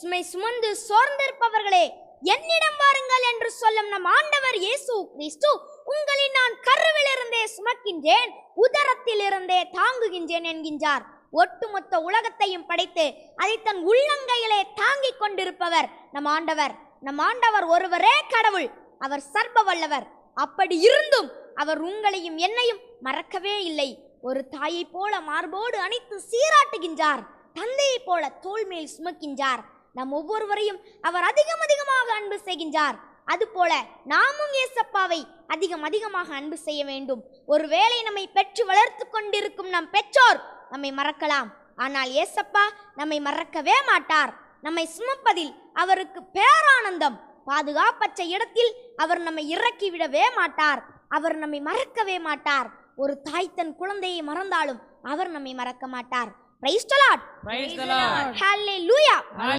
சுமை சுமந்து சோர்ந்திருப்பவர்களே என்னிடம் வாருங்கள் என்று சொல்லும் நம் ஆண்டவர் இயேசு கிறிஸ்து, உங்களை நான் கருவிலிருந்தே சுமக்கின்றேன், உதரத்திலிருந்தே தாங்குகின்றேன் என்கின்றார். ஒட்டுமொத்த உலகத்தையும் படைத்து அதை தன் உள்ளங்கையிலே தாங்கிக் கொண்டிருப்பவர் நம் ஆண்டவர். நம் ஆண்டவர் ஒருவரே கடவுள், அவர் சர்வ வல்லவர். அப்படி இருந்தும் அவர் உங்களையும் என்னையும் மறக்கவே இல்லை. ஒரு தாயை போல மார்போடு அணைத்து சீராட்டுகின்றார், தந்தையை போல தோள் மேல் சுமக்கின்றார். நம் ஒவ்வொருவரையும் அவர் அதிகமாக அன்பு செய்கின்றார். அதுபோல நாமும் இயேசப்பாவை அதிகமாக அன்பு செய்ய வேண்டும். ஒருவேளை நம்மை பெற்று வளர்த்து கொண்டிருக்கும் நம் பெற்றோர் நம்மை மறக்கலாம், ஆனால் இயேசப்பா நம்மை மறக்கவே மாட்டார். நம்மை சுமப்பதில் அவருக்கு பேரானந்தம். பாதுகாப்பற்ற இடத்தில் அவர் நம்மை இறக்கிவிடவே மாட்டார். அவர் நம்மை மறக்கவே மாட்டார். ஒரு தாய் தன் குழந்தையை மறந்தாலும் அவர் நம்மை மறக்க மாட்டார். Praise the Lord. Praise the Lord. Hallelujah.